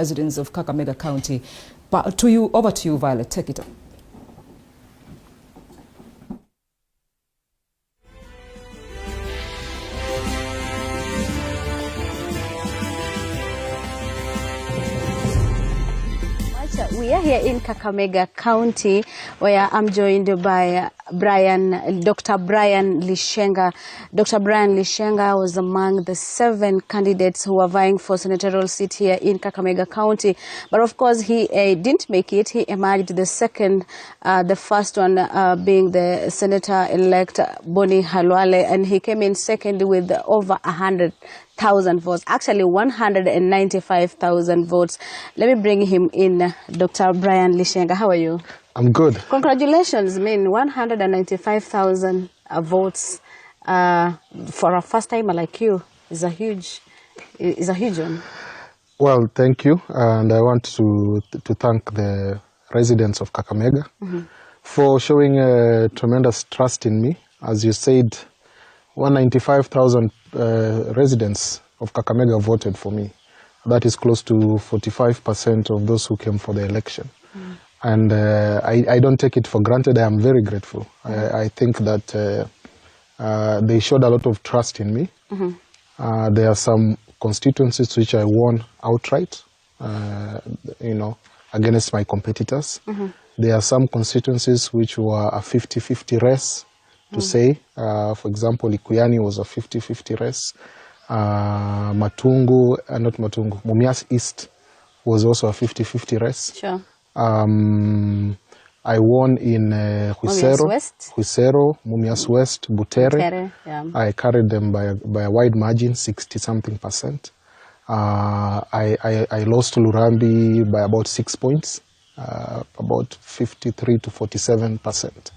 Residents of Kakamega County. But over to you, Violet. Take it up. We are here in Kakamega County, where I'm joined by Dr. Brian Lishenga. Dr. Brian Lishenga was among the 7 candidates who are vying for senatorial seat here in Kakamega County. But of course, he didn't make it. He emerged the second, the first one being the Senator-elect Boni Halwale, and he came in second with over 100,000 votes, actually 195,000 votes. Let me bring him in, Dr. Brian Lishenga. How are you? I'm good. Congratulations, 195,000 votes for a first timer like you is a huge one. Well, thank you, and I want to thank the residents of Kakamega for showing tremendous trust in me. As you said, 195,000 residents of Kakamega voted for me. That is close to 45% of those who came for the election. And I don't take it for granted. I am very grateful. I think that they showed a lot of trust in me. There are some constituencies which I won outright, against my competitors. There are some constituencies which were a 50-50 race, to say. For example, Likuyani was a 50-50 race. Mumias East was also a 50-50 race. Sure. I won in Huisero, Mumias West, Butere. Yeah. I carried them by a wide margin, 60-something%. I lost to Lurambi by about 6 points, about 53 to 47%.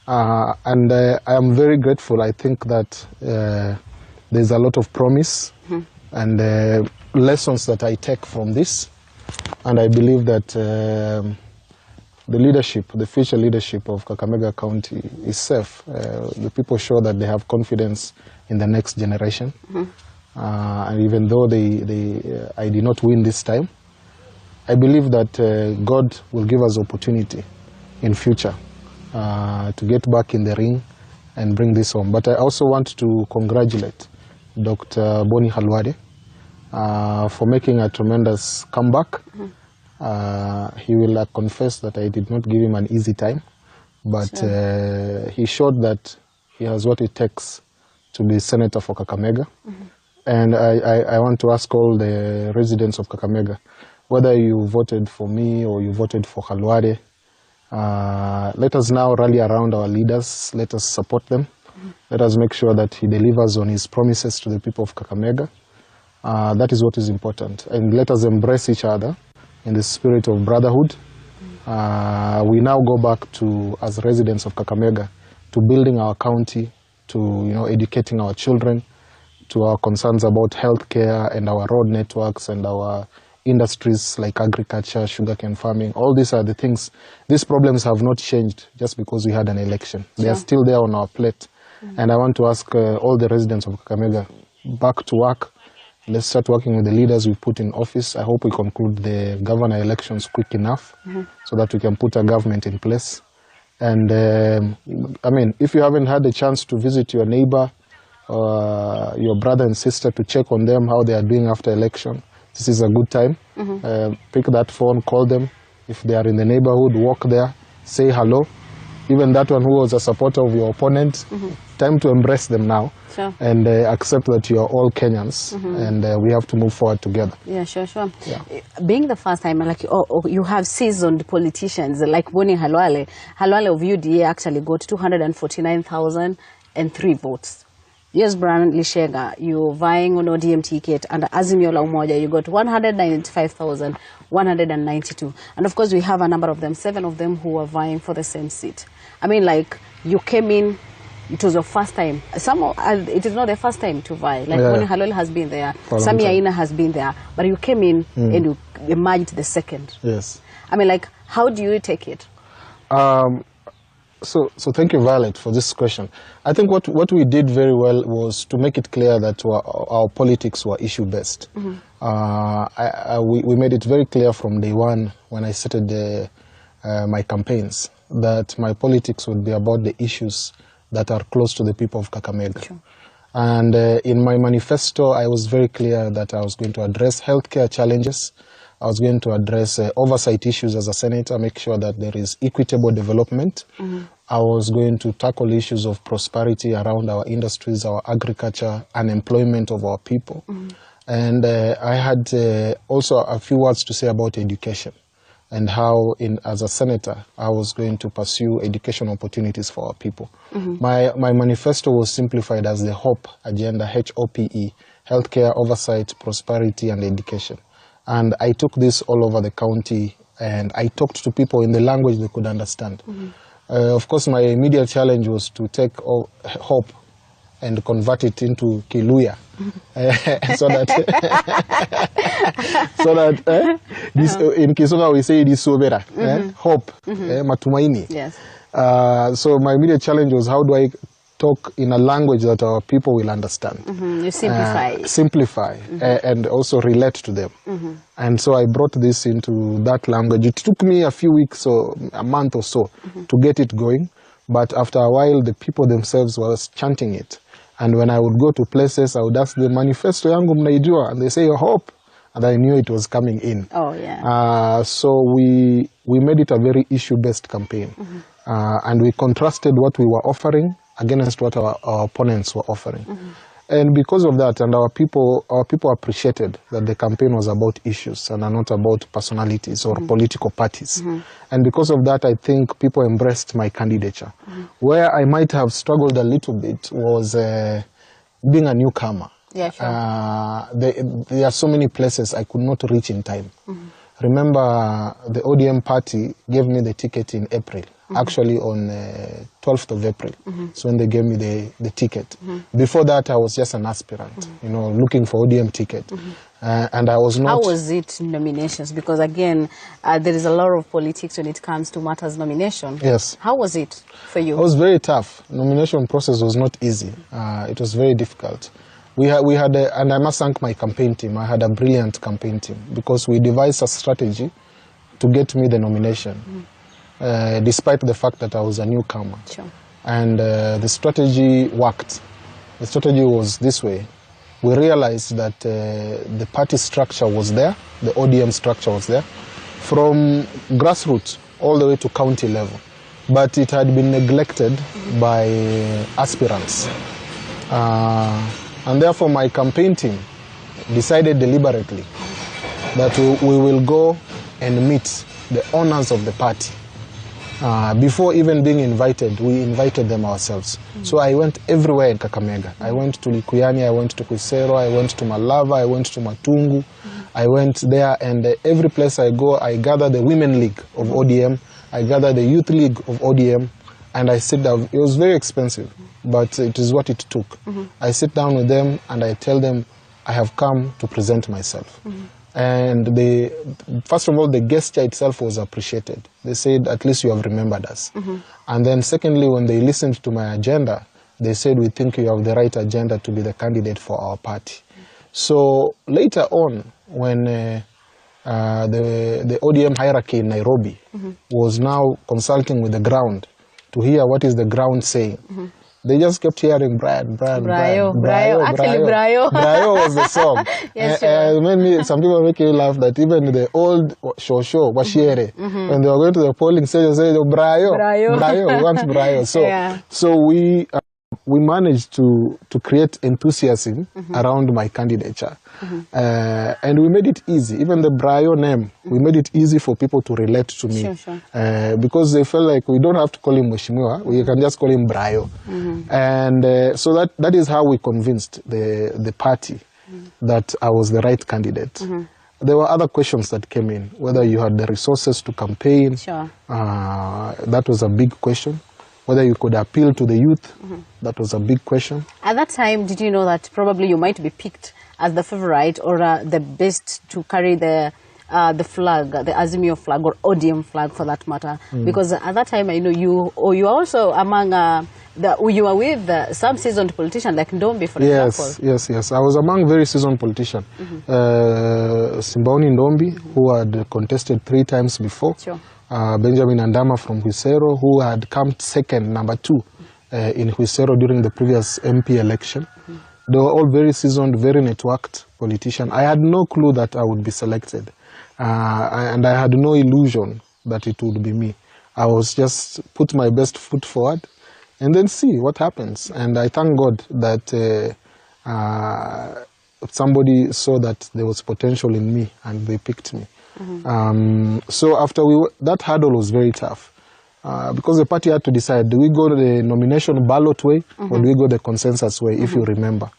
And I am very grateful. I think that there's a lot of promise and lessons that I take from this. And I believe that the future leadership of Kakamega County is safe. The people show that they have confidence in the next generation. And even though I did not win this time, I believe that God will give us opportunity in future to get back in the ring and bring this home. But I also want to congratulate Dr. Boni Halwale for making a tremendous comeback. He will confess that I did not give him an easy time, but he showed that he has what it takes to be senator for Kakamega. And I want to ask all the residents of Kakamega, whether you voted for me or you voted for Halwale, let us now rally around our leaders. Let us support them. Let us make sure that he delivers on his promises to the people of Kakamega. That is what is important. And let us embrace each other in the spirit of brotherhood. We now go back to, as residents of Kakamega, to building our county, to educating our children, to our concerns about healthcare and our road networks and our industries like agriculture, sugarcane farming. All these are the things. These problems have not changed just because we had an election. They are still there on our plate. And I want to ask all the residents of Kakamega, back to work. Let's start working with the leaders we put in office. I hope we conclude the governor elections quick enough so that we can put a government in place. And if you haven't had the chance to visit your neighbor, your brother and sister, to check on them, how they are doing after election, this is a good time. Pick that phone, call them. If they are in the neighborhood, walk there, say hello. Even that one who was a supporter of your opponent, time to embrace them now. Sure. And accept that you are all Kenyans, and we have to move forward together. Yeah, sure. Yeah. Being the first time, you have seasoned politicians like Boni Halwale. Halwale of UDA actually got 249,003 votes. Yes, Brian Lishenga, you're vying on ODM ticket, and Azimio La Umoja, you got 195,192. And of course, we have a number of them, 7 of them who are vying for the same seat. You came in, it was your first time. It is not the first time to vie. Boni Halwale has been there, Sami Aina has been there, but you came in and you emerged the second. Yes. How do you take it? So thank you, Violet, for this question. I think what we did very well was to make it clear that our politics were issue-based. We made it very clear from day one when I started my campaigns that my politics would be about the issues that are close to the people of Kakamega. Sure. And in my manifesto, I was very clear that I was going to address healthcare challenges. I was going to address oversight issues as a senator, make sure that there is equitable development. I was going to tackle issues of prosperity around our industries, our agriculture, unemployment of our people. And I had also a few words to say about education and how, as a senator, I was going to pursue education opportunities for our people. My manifesto was simplified as the HOPE agenda, HOPE, healthcare, oversight, prosperity, and education. And I took this all over the county, and I talked to people in the language they could understand. Of course, my immediate challenge was to take HOPE and convert it into Kiluya, so that this, in Kisumu we say this sobera, hope, matumaini. Yes. So my immediate challenge was, how do I talk in a language that our people will understand? You simplify. Simplify and also relate to them. And so I brought this into that language. It took me a few weeks or a month or so to get it going. But after a while, the people themselves were chanting it. And when I would go to places, I would ask them, manifesto yangu mnaijua? And they say, hope. And I knew it was coming in. Oh, yeah. So we made it a very issue-based campaign. And we contrasted what we were offering against what our opponents were offering. And because of that, and our people appreciated that the campaign was about issues and not about personalities or political parties. And because of that, I think people embraced my candidature. Where I might have struggled a little bit was being a newcomer. Yeah, sure. There are so many places I could not reach in time. Remember, the ODM party gave me the ticket in April, actually on 12th of April. So when they gave me the ticket. Before that, I was just an aspirant, looking for ODM ticket. And I was not... How was it in nominations? Because again, there is a lot of politics when it comes to matters nomination. Yes. How was it for you? It was very tough. Nomination process was not easy. It was very difficult. We had and I must thank my campaign team. I had a brilliant campaign team because we devised a strategy to get me the nomination, despite the fact that I was a newcomer. Sure. And the strategy worked. The strategy was this way. We realized that the party structure was there, the ODM structure was there, from grassroots all the way to county level. But it had been neglected by aspirants. And therefore, my campaign team decided deliberately that we will go and meet the owners of the party. Before even being invited, we invited them ourselves. So I went everywhere in Kakamega. I went to Likuyani, I went to Kwisero, I went to Malava, I went to Matungu. I went there, and every place I go, I gather the Women League of ODM, I gather the Youth League of ODM, and I sit down. It was very expensive, but it is what it took. I sit down with them and I tell them I have come to present myself. And first of all, the gesture itself was appreciated. They said, at least you have remembered us. And then secondly, when they listened to my agenda, they said, we think you have the right agenda to be the candidate for our party. So later on, when the ODM hierarchy in Nairobi was now consulting with the ground to hear what is the ground saying, they just kept hearing Brayo. Actually, Brayo. Brayo was the song. Yes, sure. Some people make you laugh that even the old Shosho, Washiere, when they were going to the polling station, they said, Brayo, we want Brayo. So we managed to create enthusiasm around my candidature. And we made it easy. Even the Brayo name, we made it easy for people to relate to me. Sure. Because they felt like we don't have to call him Mheshimiwa, we can just call him Brayo. And so that is how we convinced the party that I was the right candidate. There were other questions that came in, whether you had the resources to campaign. Sure. That was a big question. Whether you could appeal to the youth, that was a big question. At that time, did you know that probably you might be picked as the favorite or the best to carry the the flag, the Azimio flag or ODM flag for that matter? Because at that time, I know you are also among you were with some seasoned politicians like Ndombi, for example. Yes. I was among very seasoned politicians. Simbaoni Ndombi, who had contested 3 times before. Sure. Benjamin Andama from Huisero, who had come second, number 2, in Huisero during the previous MP election. They were all very seasoned, very networked politicians. I had no clue that I would be selected. And I had no illusion that it would be me. I was just put my best foot forward and then see what happens. And I thank God that somebody saw that there was potential in me and they picked me. So after that hurdle was very tough because the party had to decide, do we go the nomination ballot way or do we go the consensus way, if you remember.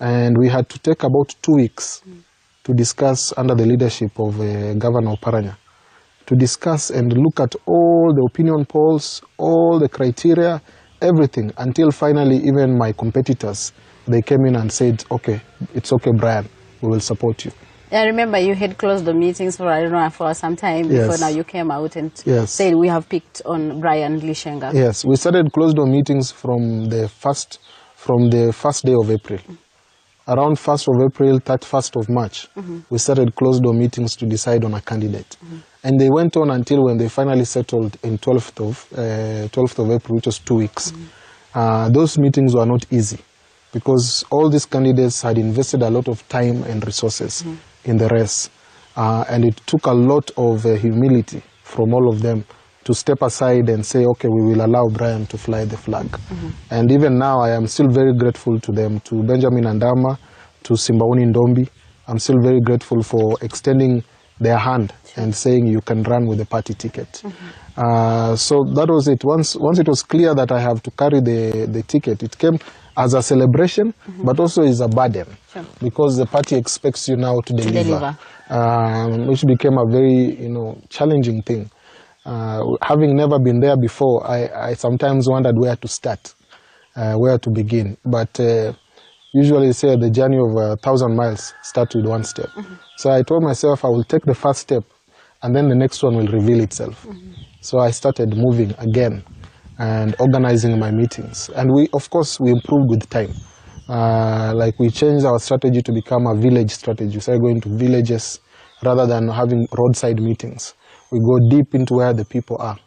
And we had to take about 2 weeks to discuss under the leadership of Governor Oparanya, to discuss and look at all the opinion polls, all the criteria, everything, until finally even my competitors, they came in and said, okay, it's okay, Brian, we will support you. I remember you had closed the meetings for, I don't know, for some time before now you came out and said we have picked on Brian Lishenga. Yes, we started closed door meetings from the first day of April. Around 1st of April, 31st of March, we started closed door meetings to decide on a candidate. And they went on until when they finally settled in 12th of April, which was 2 weeks. Those meetings were not easy because all these candidates had invested a lot of time and resources in the race. And it took a lot of humility from all of them to step aside and say, okay, we will allow Brian to fly the flag. And even now, I am still very grateful to them, to Benjamin Andama, to Simbaoni Ndombi. I'm still very grateful for extending their hand and saying you can run with the party ticket. So that was it. Once it was clear that I have to carry the ticket, it came as a celebration, but also as a burden, because the party expects you now to deliver. Which became a very challenging thing. Having never been there before, I sometimes wondered where to start, where to begin. But usually say the journey of 1,000 miles starts with 1 step. So I told myself I will take the first step and then the next one will reveal itself. So I started moving again and organizing my meetings. And of course, we improved with time. Like we changed our strategy to become a village strategy. We started going to villages rather than having roadside meetings. We go deep into where the people are.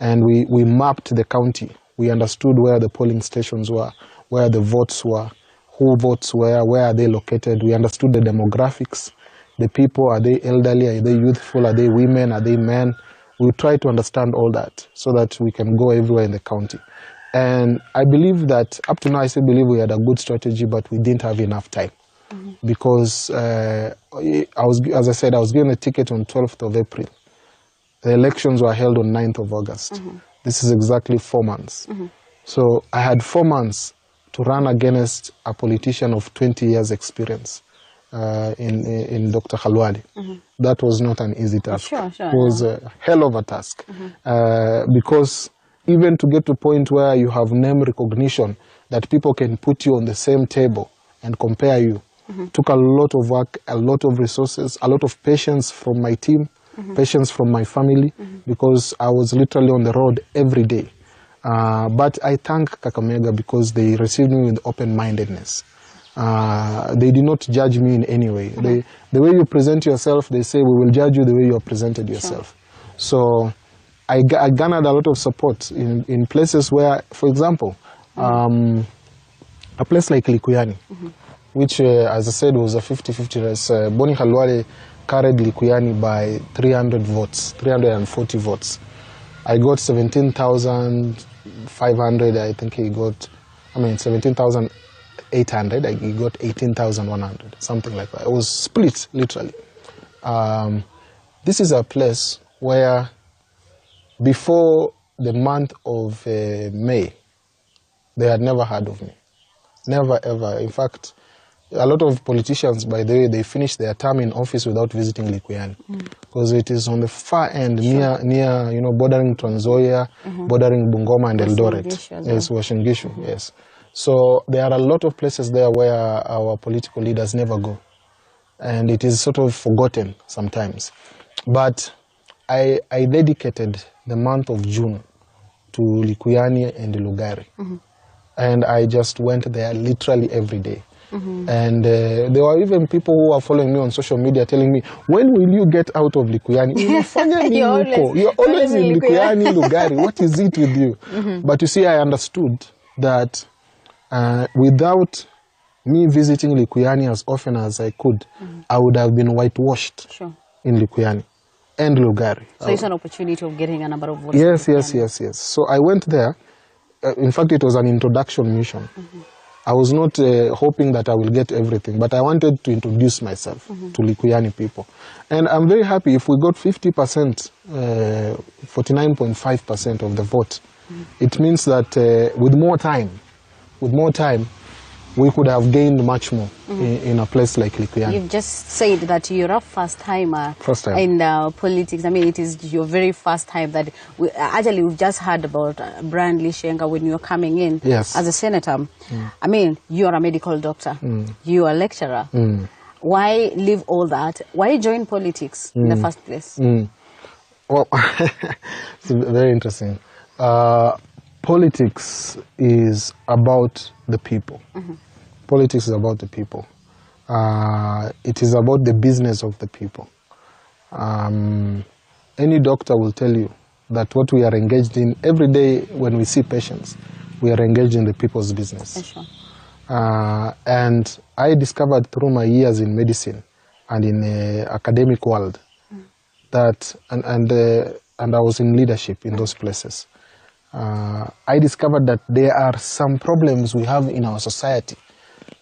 And we mapped the county. We understood where the polling stations were, where the votes were, who votes where are they located. We understood the demographics. The people, are they elderly, are they youthful, are they women, are they men? We try to understand all that so that we can go everywhere in the county. And I believe that, up to now, I still believe we had a good strategy, but we didn't have enough time. Because, as I said, I was given a ticket on 12th of April. The elections were held on 9th of August. This is exactly 4 months. So I had 4 months to run against a politician of 20 years experience in Dr. Khalwali. That was not an easy task. It was a hell of a task. Because even to get to a point where you have name recognition, that people can put you on the same table and compare you, took a lot of work, a lot of resources, a lot of patience from my team, patience from my family, because I was literally on the road every day. But I thank Kakamega because they received me with open-mindedness. They did not judge me in any way. The way you present yourself, they say, we will judge you the way you have presented yourself. So I garnered a lot of support in places where, for example, a place like Likuyani, which, as I said, was a 50-50 race. Boni Khalwale carried Likuyani by 300 votes, 340 votes. I got 17,500, I think he got, 17,800, he got 18,100, something like that. It was split, literally. This is a place where before the month of May, they had never heard of me. Never, ever. In fact, a lot of politicians, by the way, they finished their term in office without visiting Likuyani. Because it is on the far end, near bordering Trans Nzoia, bordering Bungoma and Eldoret. Yes, Uasin Gishu, yes. So there are a lot of places there where our political leaders never go. and it is sort of forgotten sometimes. But I dedicated the month of June to Likuyani and Lugari. And I just went there literally every day. And there were even people who are following me on social media telling me, when will you get out of Likuyani? You're always in Likuyani, Lugari. What is it with you? But you see, I understood that without me visiting Likuyani as often as I could, I would have been whitewashed in Likuyani and Lugari. So it's an opportunity of getting a number of votes. Yes. So I went there. In fact, it was an introduction mission. I was not hoping that I will get everything, but I wanted to introduce myself to Likuyani people. And I'm very happy if we got 50%, 49.5% of the vote. It means that with more time, we could have gained much more in a place like Likuyani. You've just said that you're a first-timer in politics. I mean, it is your very first time that actually we've just heard about Brian Lishenga when you were coming in as a senator. I mean, you're a medical doctor. You're a lecturer. Why leave all that? Why join politics in the first place? Well, it's very interesting. Politics is about the people. Politics is about the people. It is about the business of the people. Any doctor will tell you that what we are engaged in every day when we see patients, we are engaged in the people's business. And I discovered through my years in medicine and in the academic world that, and I was in leadership in those places. I discovered that there are some problems we have in our society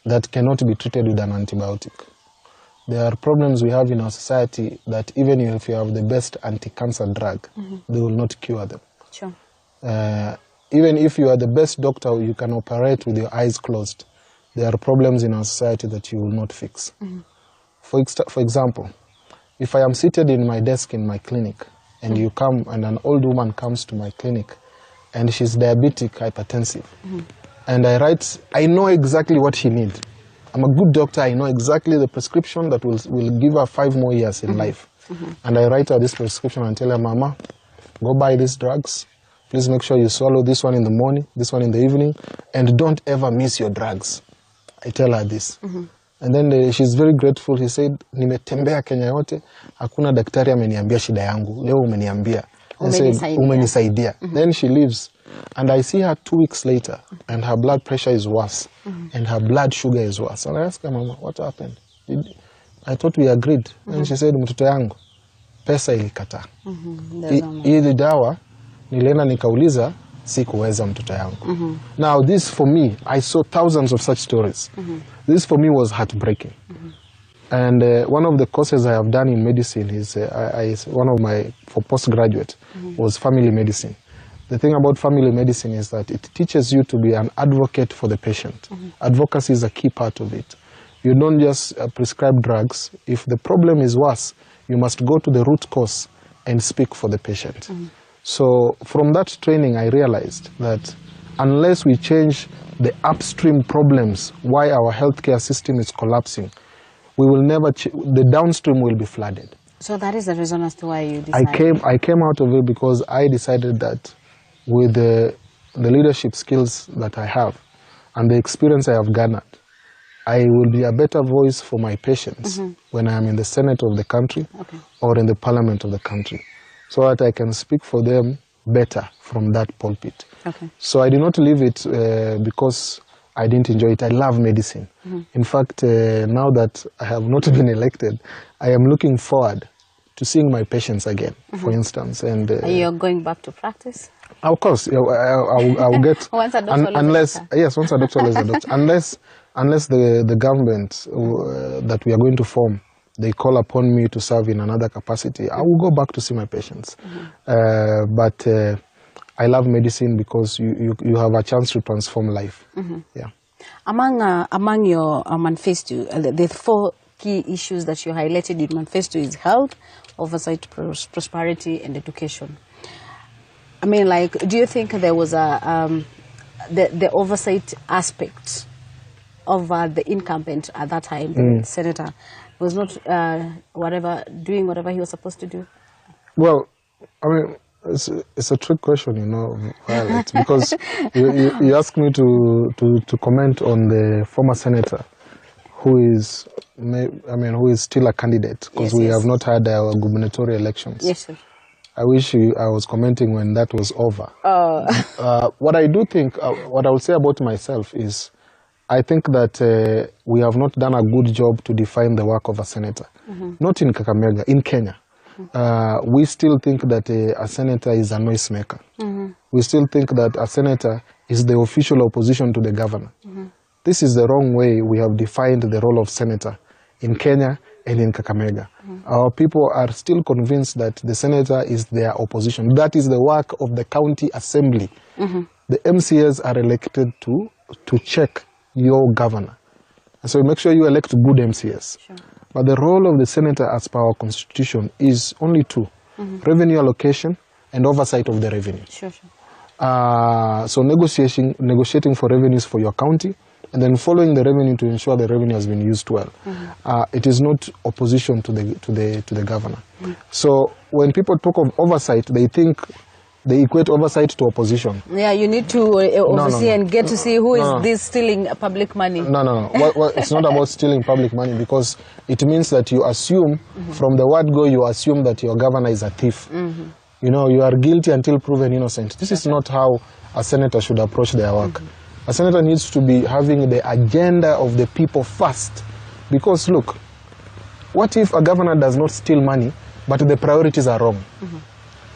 that cannot be treated with an antibiotic. There are problems we have in our society that even if you have the best anti-cancer drug, they will not cure them. Even if you are the best doctor, you can operate with your eyes closed. There are problems in our society that you will not fix. For example, if I am seated in my desk in my clinic and you come and an old woman comes to my clinic and she's diabetic, hypertensive. And I know exactly what she needs. I'm a good doctor, I know exactly the prescription that will give her 5 more years in life. And I write her this prescription and tell her, Mama, go buy these drugs. Please make sure you swallow this one in the morning, this one in the evening, and don't ever miss your drugs. I tell her this. And then she's very grateful. She said, nimetembea Kenya yote, hakuna daktari ameniambia shida yangu. Leo umeniambia. Umenisaidia. Then she leaves. And I see her 2 weeks later, and her blood pressure is worse, and her blood sugar is worse. And I ask her, Mama, what happened? I thought we agreed. And she said, mtoto yangu, pesa ilikata. Hii dawa, nilienda nikauliza, sikuweza mtoto yangu. Now this for me, I saw thousands of such stories. This for me was heartbreaking. And one of the courses I have done in medicine is, for postgraduate, was family medicine. The thing about family medicine is that it teaches you to be an advocate for the patient. Advocacy is a key part of it. You don't just prescribe drugs. If the problem is worse, you must go to the root cause and speak for the patient. So from that training, I realized that unless we change the upstream problems why our healthcare system is collapsing, we will never, the downstream will be flooded. So that is the reason as to why you decided? I came out of it because I decided that with the leadership skills that I have and the experience I have garnered, I will be a better voice for my patients when I am in the Senate of the country or in the Parliament of the country, so that I can speak for them better from that pulpit. So I did not leave it because I didn't enjoy it. I love medicine. In fact, now that I have not been elected, I am looking forward to seeing my patients again, for instance. And are you going back to practice? Of course, I'll get once a doctor unless once a doctor is a doctor. Unless the government that we are going to form, they call upon me to serve in another capacity, I will go back to see my patients. But I love medicine because you have a chance to transform life. Among your manifesto, the 4 key issues that you highlighted in manifesto is health, oversight, prosperity, and education. I mean, like, do you think there was the oversight aspect of the incumbent at that time, the senator? was not doing whatever he was supposed to do? Well, I mean, it's a trick question, you know, Violet, because you asked me to comment on the former senator who is still a candidate, because we have not had our gubernatorial elections. Yes, sir. I wish I was commenting when that was over. What I do think, what I will say about myself is, I think that we have not done a good job to define the work of a senator. Not in Kakamega, in Kenya. We still think that a senator is a noisemaker. We still think that a senator is the official opposition to the governor. This is the wrong way we have defined the role of senator in Kenya and in Kakamega. Our people are still convinced that the senator is their opposition. That is the work of the county assembly. The MCAs are elected to check your governor. And so make sure you elect good MCAs. Sure. But the role of the senator as per our constitution is only two: revenue allocation and oversight of the revenue. Sure, sure. So negotiating for revenues for your county, and then following the revenue to ensure the revenue has been used well. It is not opposition to the governor. So when people talk of oversight, they equate oversight to opposition. Yeah, you need to oversee and get to see who is this stealing public money. No. Well, it's not about stealing public money, because it means that you assume, from the word go, you assume that your governor is a thief. You know, you are guilty until proven innocent. This is not how a senator should approach their work. A senator needs to be having the agenda of the people first. Because look, what if a governor does not steal money, but the priorities are wrong?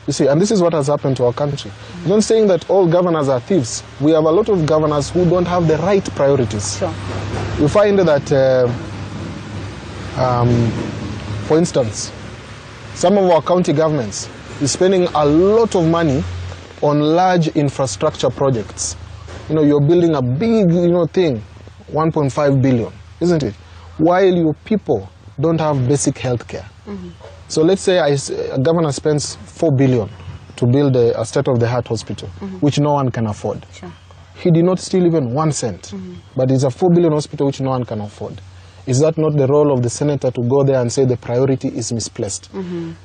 You see, and this is what has happened to our country. I'm not saying that all governors are thieves. We have a lot of governors who don't have the right priorities. Sure. You find that, for instance, some of our county governments is spending a lot of money on large infrastructure projects. You know, you're building a big, thing, 1.5 billion, isn't it? While your people don't have basic health care. So let's say a governor spends 4 billion to build a state-of-the-art hospital, which no one can afford. Sure. He did not steal even 1 cent, but it's a 4 billion hospital which no one can afford. Is that not the role of the senator to go there and say the priority is misplaced?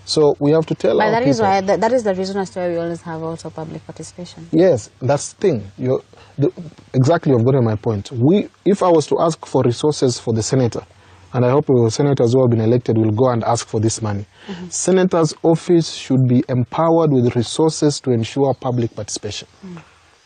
So we have to tell our people. That is the reason as to why we always have also public participation. Yes, that's the thing. Exactly, you've gotten my point. If I was to ask for resources for the senator, and I hope senators who have been elected will go and ask for this money. Senator's office should be empowered with resources to ensure public participation.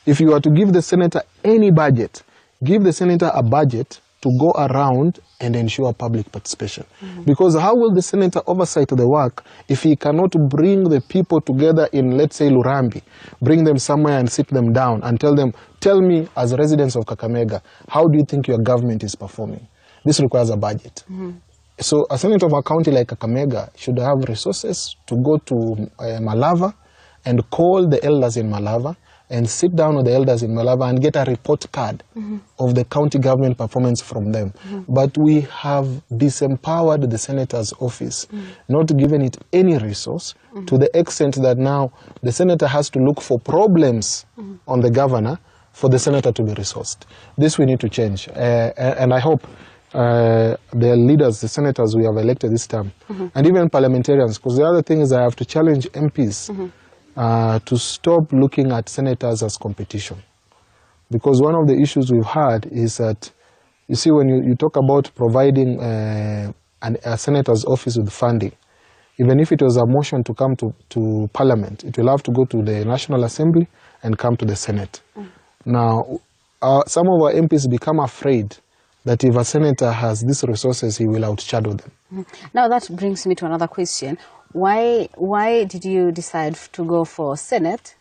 If you are to give the senator any budget, give the senator a budget to go around and ensure public participation. Because how will the senator oversight the work if he cannot bring the people together in, let's say, Lurambi, bring them somewhere and sit them down and tell me as residents of Kakamega, how do you think your government is performing? This requires a budget. So a senator of a county like Kakamega should have resources to go to Malava and call the elders in Malava and sit down with the elders in Malava and get a report card of the county government performance from them. But we have disempowered the senator's office, not given it any resource, to the extent that now the senator has to look for problems on the governor for the senator to be resourced. This we need to change. And I hope the leaders, the senators we have elected this time, and even parliamentarians, because the other thing is I have to challenge MPs to stop looking at senators as competition. Because one of the issues we've had is that, you see, when you talk about providing a senator's office with funding, even if it was a motion to come to Parliament, it will have to go to the National Assembly and come to the Senate. Now, some of our MPs become afraid that if a senator has these resources, he will outshadow them. Now that brings me to another question. Why did you decide to go for Senate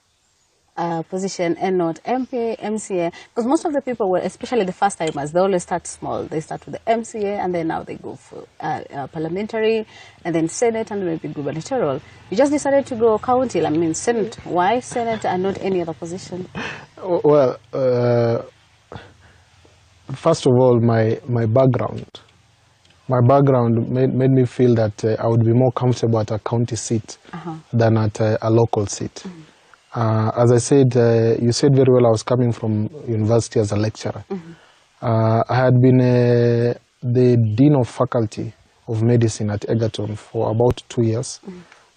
position and not MP, MCA? Because most of the people, especially the first timers, they always start small. They start with the MCA and then now they go for parliamentary and then Senate and maybe gubernatorial. You just decided to go county, I mean Senate. Why Senate and not any other position? Well, first of all, my background made me feel that I would be more comfortable at a county seat than at a local seat. As I said, you said very well, I was coming from university as a lecturer. I had been the dean of faculty of Medicine at Egerton for about 2 years,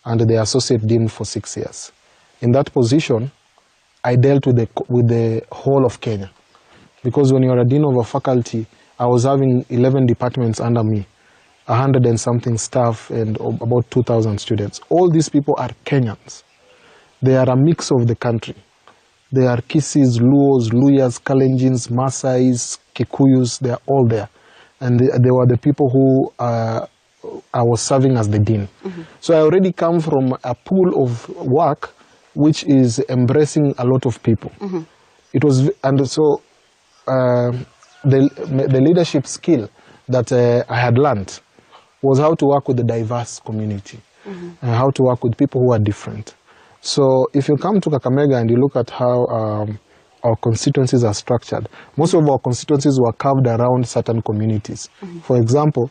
and the Associate Dean for 6 years. In that position, I dealt with the whole of Kenya. Because when you're a Dean of a faculty, I was having 11 departments under me, 100 and something staff, and about 2,000 students. All these people are Kenyans. They are a mix of the country. They are Kisis, Luos, Luyas, Kalenjins, Masais, Kikuyus, they are all there. And they were the people who I was serving as the Dean. So I already come from a pool of work which is embracing a lot of people. It was, and so the leadership skill that I had learned was how to work with the diverse community, and how to work with people who are different. So if you come to Kakamega and you look at how our constituencies are structured, most of our constituencies were carved around certain communities. For example,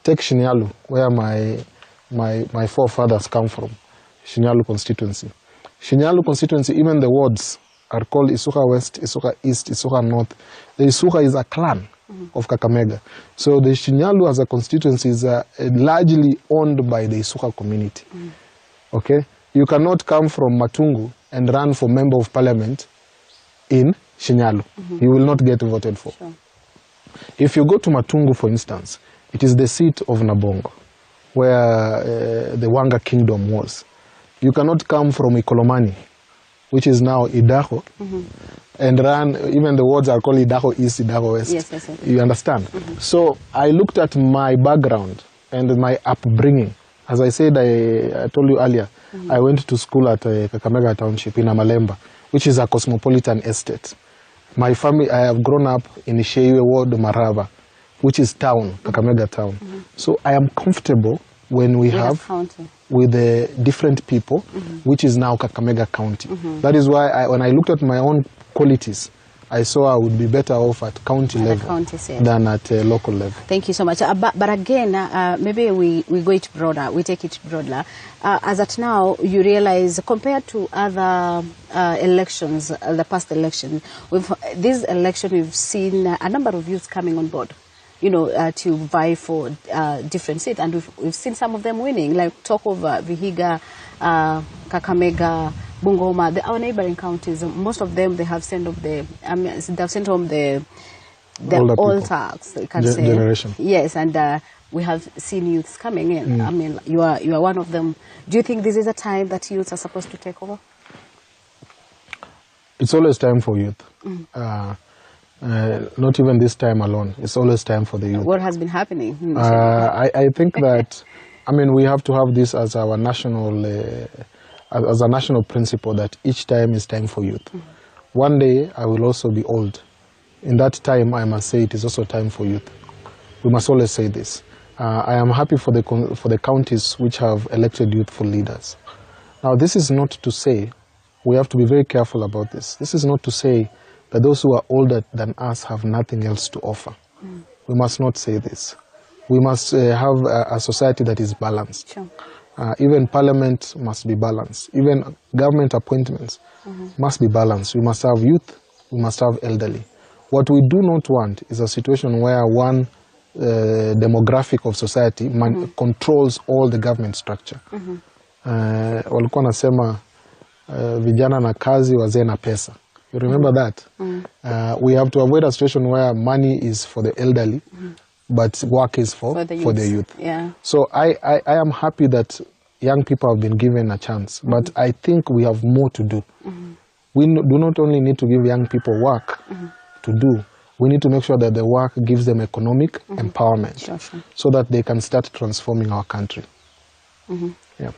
take Shinyalu, where my forefathers come from, Shinyalu constituency. Shinyalu constituency, even the wards are called Isuka West, Isuka East, Isuka North. The Isuka is a clan of Kakamega. So the Shinyalu as a constituency is largely owned by the Isuka community. Okay? You cannot come from Matungu and run for member of parliament in Shinyalu. You will not get voted for. Sure. If you go to Matungu, for instance, it is the seat of Nabongo, where the Wanga kingdom was. You cannot come from Ikolomani, which is now Idaho, and run, even the wards are called Idaho East, Idaho West. Yes, yes, yes. You understand? So I looked at my background and my upbringing. As I said, I told you earlier, I went to school at Kakamega Township in Amalemba, which is a cosmopolitan estate. My family, I have grown up in Isheiwe Ward, Maraba, which is town, Kakamega town. So I am comfortable when we have with the different people, which is now Kakamega County. That is why when I looked at my own qualities, I saw I would be better off at county level than at local level. Thank you so much. But again, maybe we go it broader, we take it broader. As at now, you realize compared to other elections, the past election, this election we've seen a number of youths coming on board, you know, to vie for different seats, and we've seen some of them winning, like talk of Vihiga, Kakamega, Bungoma, our neighboring counties. Most of them, they have sent off they've sent home the old tax, you can say. Generation. Yes, and we have seen youths coming in. I mean, you are one of them. Do you think this is a time that youths are supposed to take over? It's always time for youth. Not even this time alone. It's always time for the youth. What has been happening? I think that, I mean, we have to have this as our national, as a national principle that each time is time for youth. One day I will also be old. In that time, I must say it is also time for youth. We must always say this. I am happy for the counties which have elected youthful leaders. Now, this is not to say, we have to be very careful about this. This is not to say that those who are older than us have nothing else to offer. We must not say this. We must have a society that is balanced. Sure. Even parliament must be balanced. Even government appointments must be balanced. We must have youth, we must have elderly. What we do not want is a situation where one demographic of society controls all the government structure. Walikuwa nasema vijana na kazi, wazee na pesa. You remember that? We have to avoid a situation where money is for the elderly, but work is for the youth. Yeah. So I am happy that young people have been given a chance, but I think we have more to do. We do not only need to give young people work to do, we need to make sure that the work gives them economic empowerment so that they can start transforming our country. Yeah.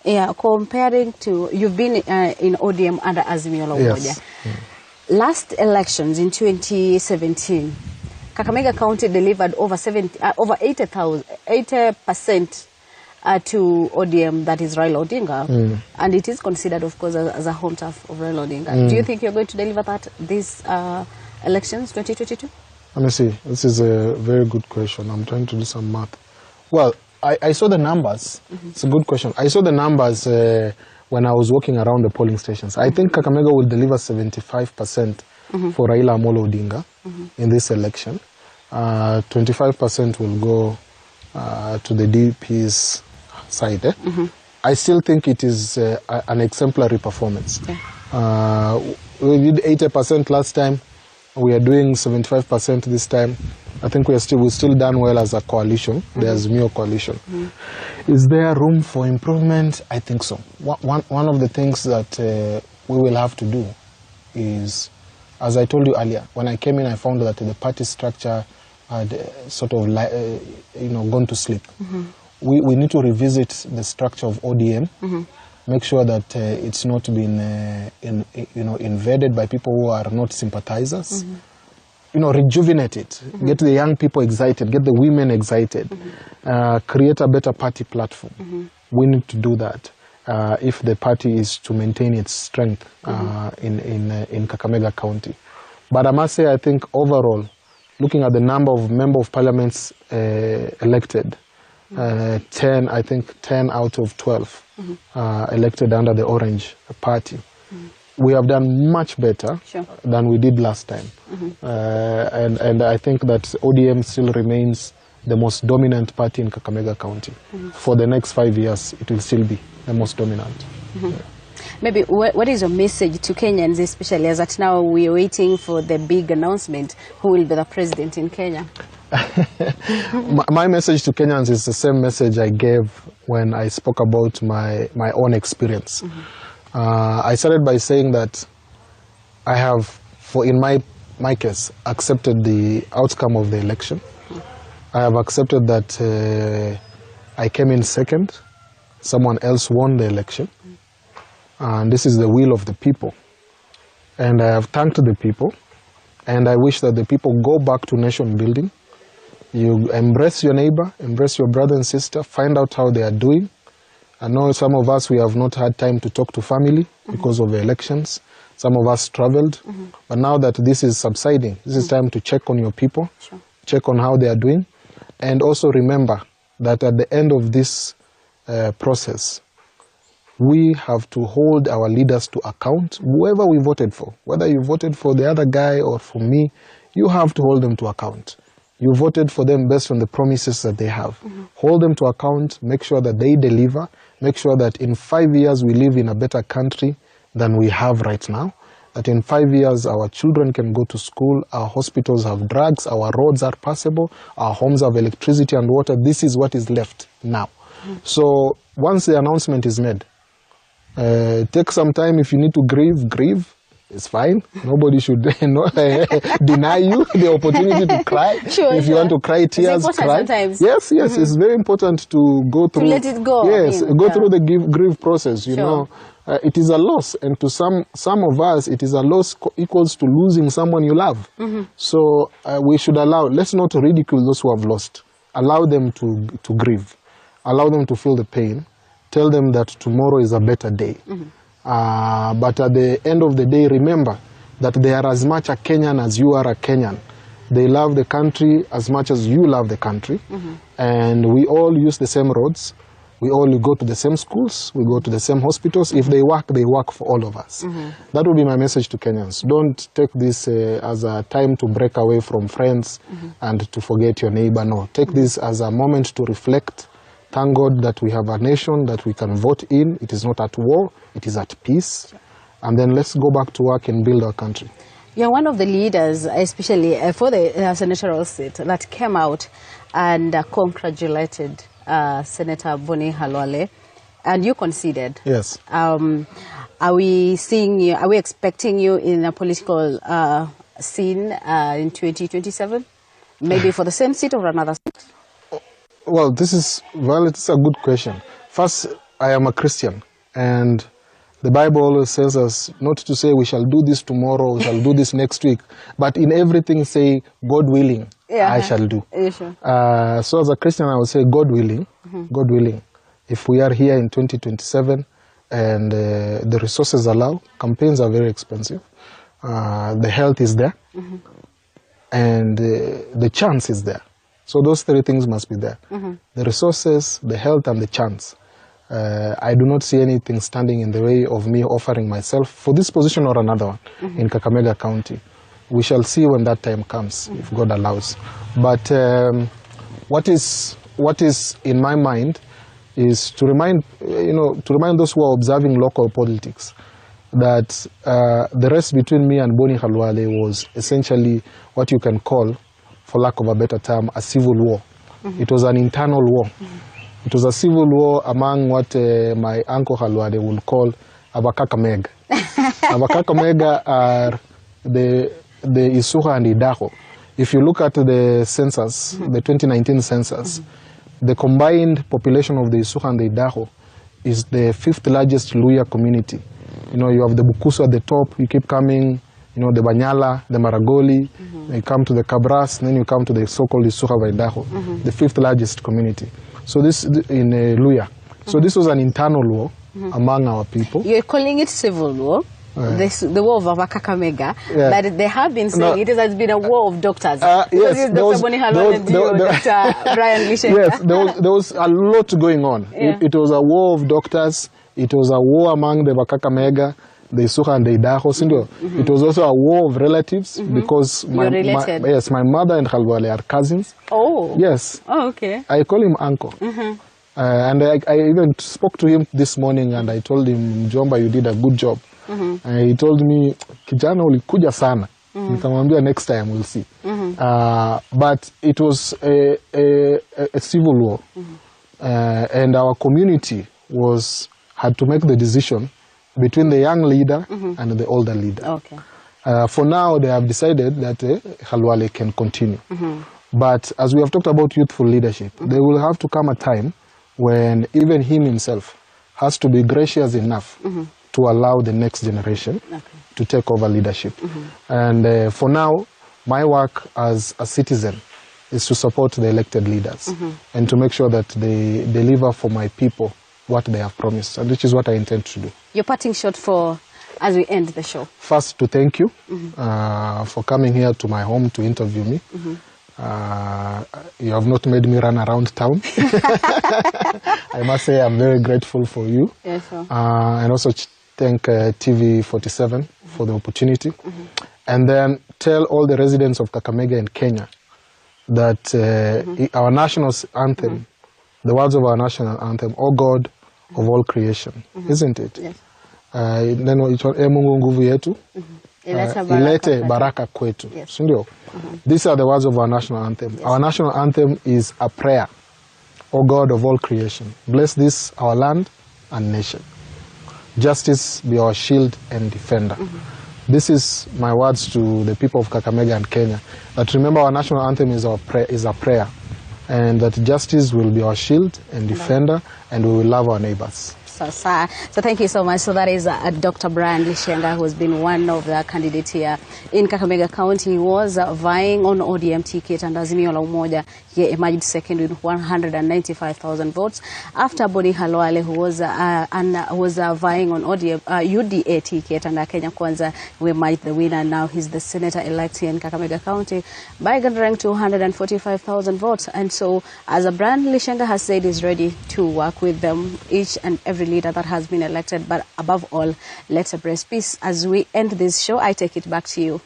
Yeah, comparing to, you've been in ODM under Azimio la Umoja. Yes. Last elections in 2017, Kakamega County delivered over 80% to ODM, that is Raila Odinga, and it is considered, of course, as a home turf of Raila Odinga. Do you think you're going to deliver that these elections, 2022? Let me see. This is a very good question. I'm trying to do some math. Well, I saw the numbers. It's a good question. I saw the numbers when I was walking around the polling stations. I think Kakamega will deliver 75% for Raila Amolo Odinga in this election. 25% will go to the DP's side. I still think it is an exemplary performance. We did 80% last time. We are doing 75% this time. I think we've still done well as a coalition. There's more coalition. Is there room for improvement? I think so. One of the things that we will have to do is, as I told you earlier, when I came in, I found that the party structure had sort of gone to sleep. We need to revisit the structure of ODM, make sure that it's not been invaded by people who are not sympathizers. Rejuvenate it, get the young people excited, get the women excited, create a better party platform. We need to do that if the party is to maintain its strength in Kakamega County. But I must say, I think overall, looking at the number of member of parliaments elected, 10 out of 12 elected under the Orange Party. We have done much better than we did last time. And I think that ODM still remains the most dominant party in Kakamega County. For the next 5 years, it will still be the most dominant. Maybe what is your message to Kenyans, especially as at now we are waiting for the big announcement, who will be the president in Kenya? My message to Kenyans is the same message I gave when I spoke about my own experience. I started by saying that I have, in my case, accepted the outcome of the election. I have accepted that I came in second. Someone else won the election. And this is the will of the people. And I have thanked the people. And I wish that the people go back to nation building. You embrace your neighbor, embrace your brother and sister, find out how they are doing. I know some of us, we have not had time to talk to family because of the elections. Some of us traveled. But now that this is subsiding, this is time to check on your people, check on how they are doing. And also remember that at the end of this process, we have to hold our leaders to account. Whoever we voted for, whether you voted for the other guy or for me, you have to hold them to account. You voted for them based on the promises that they have. Hold them to account, make sure that they deliver, make sure that in 5 years we live in a better country than we have right now, that in 5 years our children can go to school, our hospitals have drugs, our roads are passable, our homes have electricity and water. This is what is left now. So once the announcement is made, take some time. If you need to grieve. It's fine. Nobody should deny you the opportunity to cry. If you want to cry, tears, cry. Sometimes. Yes, it's very important to go through. To let it go. Yes, go through the grief process. You know, it is a loss, and to some of us, it is a loss equals to losing someone you love. So we should allow. Let's not ridicule those who have lost. Allow them to grieve. Allow them to feel the pain. Tell them that tomorrow is a better day. But at the end of the day, remember that they are as much a Kenyan as you are a Kenyan. They love the country as much as you love the country. And we all use the same roads. We all go to the same schools. We go to the same hospitals. If they work for all of us. That would be my message to Kenyans. Don't take this as a time to break away from friends and to forget your neighbor. No, take this as a moment to reflect. Thank God that we have a nation that we can vote in. It is not at war, it is at peace. And then let's go back to work and build our country. You're one of the leaders, especially for the senatorial seat, that came out and congratulated Senator Boni Halwale, and you conceded. Yes. Are we expecting you in a political scene in 2027? Maybe for the same seat or another seat? Well, it's a good question. First, I am a Christian, and the Bible always says us not to say we shall do this tomorrow, we shall do this next week, but in everything say, God willing, I shall do. Sure. So as a Christian, I would say, God willing, God willing. If we are here in 2027 and the resources allow, campaigns are very expensive, the health is there, and the chance is there. So those three things must be there. The resources, the health, and the chance. I do not see anything standing in the way of me offering myself for this position or another one in Kakamega County. We shall see when that time comes, if God allows. But what is what is in my mind is to remind, to remind those who are observing local politics that the rest between me and Boni Khalwale was essentially what you can call, for lack of a better term, a civil war. It was an internal war. It was a civil war among what my uncle Khalwale would call Kakamega. Kakamega are the Isuha and Idaho. If you look at the census, the 2019 census, the combined population of the Isuha and the Idaho is the 5th largest Luya community. You have the Bukusu at the top, you keep coming, the Banyala, the Maragoli, you come to the Kabras, then you come to the so-called Isuha of Idaho, the 5th largest community. So this in Luya. So this was an internal war among our people. You're calling it civil war? The war of Kakamega, but they have been saying it has been a war of doctors. Yes, Dr. Boni Khalwale and Dr. Brian Lishenga. Yes, there was a lot going on. Yeah. It was a war of doctors. It was a war among the Kakamega, the Isuha and the Idaho. It was also a war of relatives because my mother and Khalwale are cousins. Oh. Yes. Oh, okay. I call him uncle. And I even spoke to him this morning and I told him, Jomba, you did a good job. And he told me, kijana ulikuja sana. Nikamwambia next time we'll see. But it was a civil war. And our community had to make the decision between the young leader and the older leader. Okay. For now, they have decided that Khalwale can continue. But as we have talked about youthful leadership, there will have to come a time when even him himself has to be gracious enough to allow the next generation to take over leadership. And for now, my work as a citizen is to support the elected leaders and to make sure that they deliver for my people what they have promised, and which is what I intend to do. Your parting shot for as we end the show. First, to thank you for coming here to my home to interview me. You have not made me run around town. I must say I'm very grateful for you. Yes, sir. And also thank TV47 for the opportunity. And then tell all the residents of Kakamega and Kenya that our national anthem, the words of our national anthem, O God of all creation, isn't it? Yes. Neno Mungu nguvu yetu, ilete baraka kwetu. Yes. These are the words of our national anthem. Yes. Our national anthem is a prayer. O God of all creation, bless this our land and nation. Justice be our shield and defender. This is my words to the people of Kakamega and Kenya. That remember our national anthem is a prayer. And that justice will be our shield and defender, and we will love our neighbors. So thank you so much. So that is Dr. Brian Lishenga, who has been one of the candidates here in Kakamega County. He was vying on ODM ticket, and Azimio la Umoja, he emerged second with 195,000 votes. After Boni Khalwale, who was vying on ODM, UDA ticket, and Kenya Kwanza, who emerged the winner. Now he's the senator-elect here in Kakamega County by rank 245,000 votes. And so, as Brian Lishenga has said, he's ready to work with them, each and every leader that has been elected, but above all, let's embrace peace. As we end this show, I take it back to you.